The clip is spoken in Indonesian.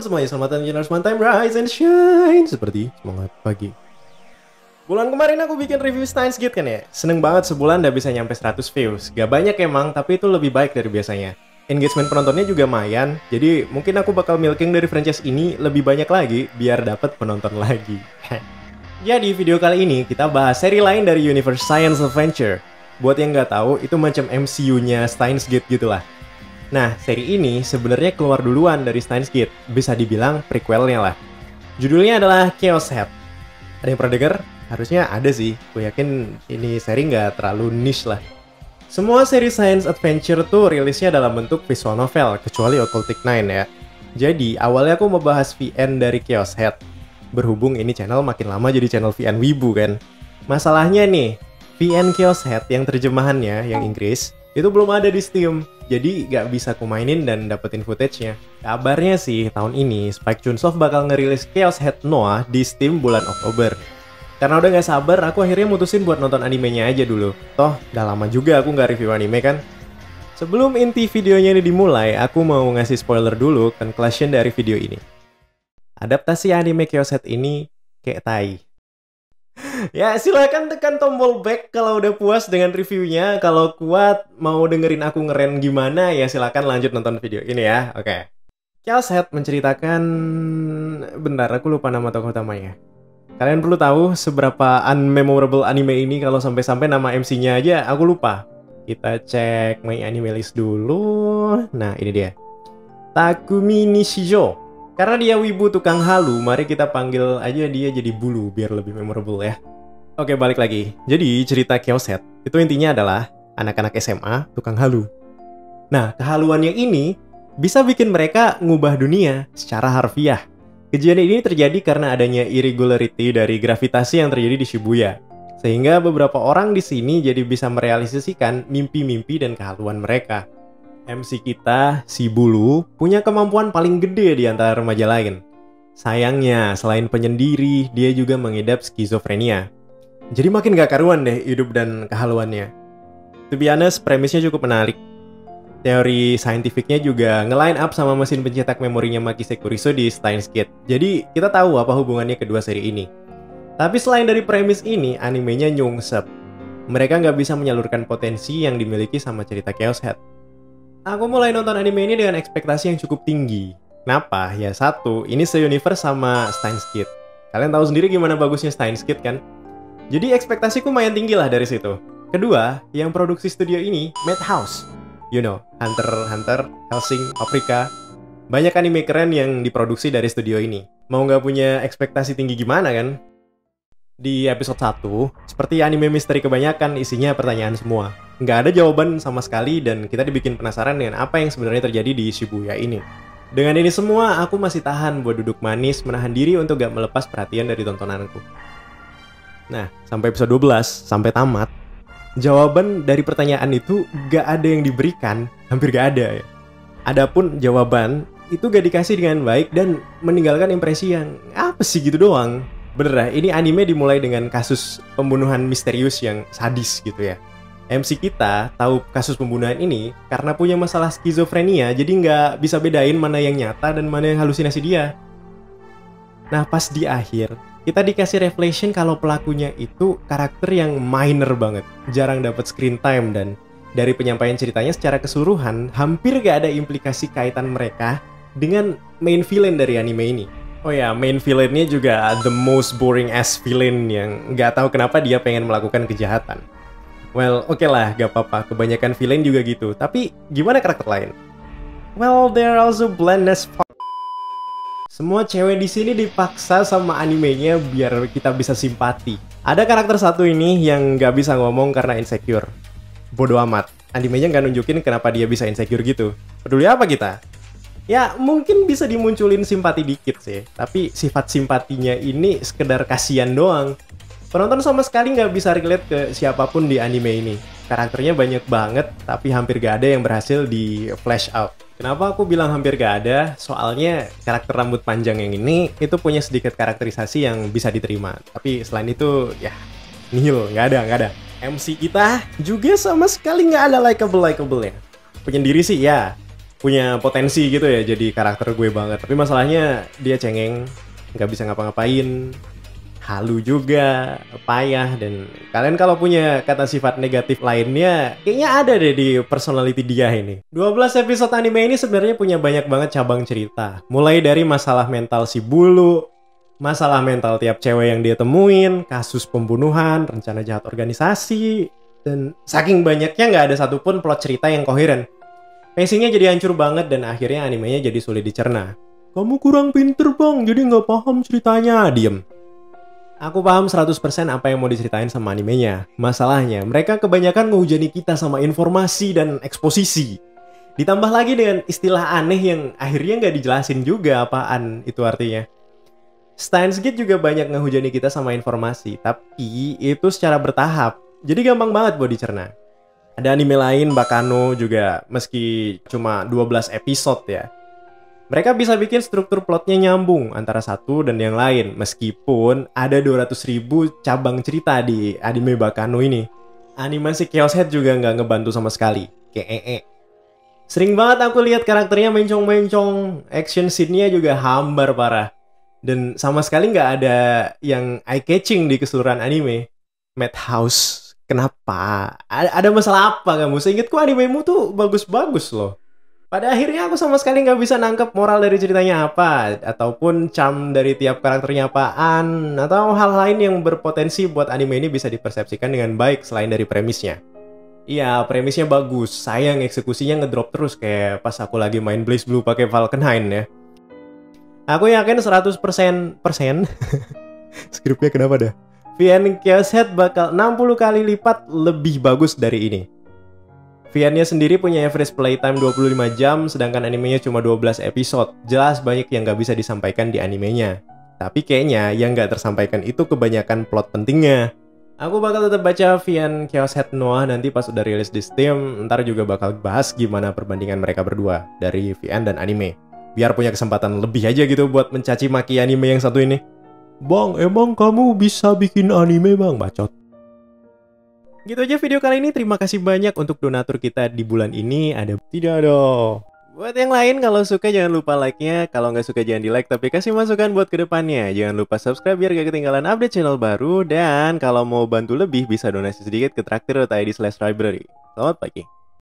semuanya, selamat datang di channel Time Rise and Shine. Seperti semangat pagi. Bulan kemarin aku bikin review Steins Gate kan ya. Seneng banget sebulan udah bisa nyampe 100 views. Gak banyak emang, tapi itu lebih baik dari biasanya. Engagement penontonnya juga lumayan. Jadi mungkin aku bakal milking dari franchise ini lebih banyak lagi biar dapat penonton lagi. Jadi video kali ini kita bahas seri lain dari Universe Science Adventure. Buat yang nggak tahu, itu macam MCU-nya Steins Gate gitulah. Nah, seri ini sebenarnya keluar duluan dari Steins Gate, bisa dibilang prequelnya lah. Judulnya adalah Chaos Head. Ada yang pernah denger? Harusnya ada sih, gue yakin ini seri nggak terlalu niche lah. Semua seri science adventure tuh rilisnya dalam bentuk visual novel, kecuali Occultic 9 ya. Jadi, awalnya aku mau bahas VN dari Chaos Head. Berhubung ini channel makin lama jadi channel VN Wibu kan. Masalahnya nih, VN Chaos Head yang terjemahannya, yang Inggris, itu belum ada di Steam, jadi gak bisa aku mainin dan dapetin footage-nya. Kabarnya sih, tahun ini Spike Chunsoft bakal ngerilis Chaos Head Noah di Steam bulan Oktober. Karena udah gak sabar, aku akhirnya mutusin buat nonton animenya aja dulu. Toh, udah lama juga aku gak review anime kan. Sebelum inti videonya ini dimulai, aku mau ngasih spoiler dulu conclusion dari video ini. Adaptasi anime Chaos Head ini kayak tai. Ya, silahkan tekan tombol back kalau udah puas dengan reviewnya. Kalau kuat, mau dengerin aku ngeren gimana, ya silahkan lanjut nonton video ini ya. Oke. Chaos Head menceritakan... Bentar, aku lupa nama tokoh utamanya. Kalian perlu tahu seberapa unmemorable anime ini kalau sampai-sampai nama MC-nya aja aku lupa. Kita cek My Anime List dulu. Nah, ini dia. Takumi Nishijo. Karena dia wibu tukang halu, mari kita panggil aja dia jadi Bulu biar lebih memorable ya. Oke, balik lagi. Jadi, cerita Chaos Head itu intinya adalah anak-anak SMA tukang halu. Nah, kehaluannya ini bisa bikin mereka ngubah dunia secara harfiah. Kejadian ini terjadi karena adanya irregularity dari gravitasi yang terjadi di Shibuya. Sehingga beberapa orang di sini jadi bisa merealisasikan mimpi-mimpi dan kehaluan mereka. MC kita, si Bulu, punya kemampuan paling gede di antara remaja lain. Sayangnya, selain penyendiri, dia juga mengidap skizofrenia. Jadi makin gak karuan deh hidup dan kehaluannya. To be honest, premisnya cukup menarik. Teori saintifiknya juga nge-line up sama mesin pencetak memorinya Makise Kuriso di Steins Gate. Jadi kita tahu apa hubungannya kedua seri ini. Tapi selain dari premis ini, animenya nyungsep. Mereka nggak bisa menyalurkan potensi yang dimiliki sama cerita Chaos Head. Aku mulai nonton anime ini dengan ekspektasi yang cukup tinggi. Kenapa? Ya satu, ini se-universe sama Steins Gate. Kalian tahu sendiri gimana bagusnya Steins Gate kan? Jadi ekspektasiku lumayan tinggi lah dari situ. Kedua, yang produksi studio ini, Madhouse. You know, Hunter x Hunter, Hellsing, Paprika. Banyak anime keren yang diproduksi dari studio ini. Mau nggak punya ekspektasi tinggi gimana kan? Di episode 1, seperti anime misteri kebanyakan, isinya pertanyaan semua. Nggak ada jawaban sama sekali dan kita dibikin penasaran dengan apa yang sebenarnya terjadi di Shibuya ini. Dengan ini semua, aku masih tahan buat duduk manis, menahan diri untuk gak melepas perhatian dari tontonanku. Nah, sampai episode 12, sampai tamat, jawaban dari pertanyaan itu gak ada yang diberikan, hampir gak ada ya. Adapun jawaban, itu gak dikasih dengan baik dan meninggalkan impresi yang apa sih gitu doang. Bener lah, ini anime dimulai dengan kasus pembunuhan misterius yang sadis gitu ya. MC kita tahu kasus pembunuhan ini karena punya masalah skizofrenia, jadi nggak bisa bedain mana yang nyata dan mana yang halusinasi dia. Nah, pas di akhir, kita dikasih revelation kalau pelakunya itu karakter yang minor banget, jarang dapat screen time, dan dari penyampaian ceritanya secara keseluruhan, hampir gak ada implikasi kaitan mereka dengan main villain dari anime ini. Oh ya, main villainnya juga the most boring ass villain yang nggak tahu kenapa dia pengen melakukan kejahatan. Well, oke lah, gak apa-apa, kebanyakan villain juga gitu. Tapi, gimana karakter lain? Well, they're also bland as fuck. Semua cewek di sini dipaksa sama animenya biar kita bisa simpati. Ada karakter satu ini yang gak bisa ngomong karena insecure. Bodoh amat, animenya gak nunjukin kenapa dia bisa insecure gitu. Peduli apa kita? Ya, mungkin bisa dimunculin simpati dikit sih. Tapi sifat simpatinya ini sekedar kasihan doang. Penonton sama sekali nggak bisa relate ke siapapun di anime ini. Karakternya banyak banget, tapi hampir gak ada yang berhasil di flash out. Kenapa aku bilang hampir gak ada? Soalnya karakter rambut panjang yang ini itu punya sedikit karakterisasi yang bisa diterima. Tapi selain itu, ya nihil, nggak ada. MC kita juga sama sekali nggak ada likable-ya. Penyendiri sih ya, punya potensi gitu ya jadi karakter gue banget. Tapi masalahnya dia cengeng, nggak bisa ngapa-ngapain, halu juga, payah, dan kalian kalau punya kata sifat negatif lainnya, kayaknya ada deh di personality dia ini. 12 episode anime ini sebenarnya punya banyak banget cabang cerita. Mulai dari masalah mental si bulu, masalah mental tiap cewek yang dia temuin, kasus pembunuhan, rencana jahat organisasi, dan saking banyaknya nggak ada satupun plot cerita yang koheren. Pacingnya jadi hancur banget dan akhirnya animenya jadi sulit dicerna. Kamu kurang pinter bang, jadi nggak paham ceritanya. Diem. Aku paham 100% apa yang mau diceritain sama animenya. Masalahnya, mereka kebanyakan ngehujani kita sama informasi dan eksposisi. Ditambah lagi dengan istilah aneh yang akhirnya nggak dijelasin juga apaan itu artinya. Steins Gate juga banyak ngehujani kita sama informasi, tapi itu secara bertahap. Jadi gampang banget buat dicerna. Ada anime lain, Bakano juga, meski cuma 12 episode ya. Mereka bisa bikin struktur plotnya nyambung antara satu dan yang lain, meskipun ada 200.000 cabang cerita di anime Bakano ini. Animasi Chaos Head juga nggak ngebantu sama sekali, kayak Sering banget aku lihat karakternya mencong-mencong, action scene-nya juga hambar parah. Dan sama sekali nggak ada yang eye-catching di keseluruhan anime. Madhouse, kenapa? Ada masalah apa kamu? Seingatku animemu tuh bagus-bagus loh. Pada akhirnya aku sama sekali nggak bisa nangkep moral dari ceritanya apa, ataupun charm dari tiap karakternya apaan, atau hal lain yang berpotensi buat anime ini bisa dipersepsikan dengan baik selain dari premisnya. Iya, premisnya bagus, sayang eksekusinya ngedrop terus kayak pas aku lagi main Blaze Blue pakai Valkenhayn ya. Aku yakin 100% skripnya kenapa dah? VN Chaos Head bakal 60 kali lipat lebih bagus dari ini. VN-nya sendiri punya average playtime 25 jam, sedangkan animenya cuma 12 episode. Jelas banyak yang nggak bisa disampaikan di animenya. Tapi kayaknya yang nggak tersampaikan itu kebanyakan plot pentingnya. Aku bakal tetap baca VN Chaos Head Noah nanti pas udah rilis di Steam. Ntar juga bakal bahas gimana perbandingan mereka berdua dari VN dan anime. Biar punya kesempatan lebih aja gitu buat mencaci maki anime yang satu ini. Bang, emang kamu bisa bikin anime bang? Bacot. Gitu aja video kali ini. Terima kasih banyak untuk donatur kita di bulan ini. Tidak dong. Buat yang lain kalau suka jangan lupa like-nya. Kalau nggak suka jangan di-like tapi kasih masukan buat kedepannya. Jangan lupa subscribe biar gak ketinggalan update channel baru. Dan kalau mau bantu lebih bisa donasi sedikit ke Traktir.id/library. Selamat pagi.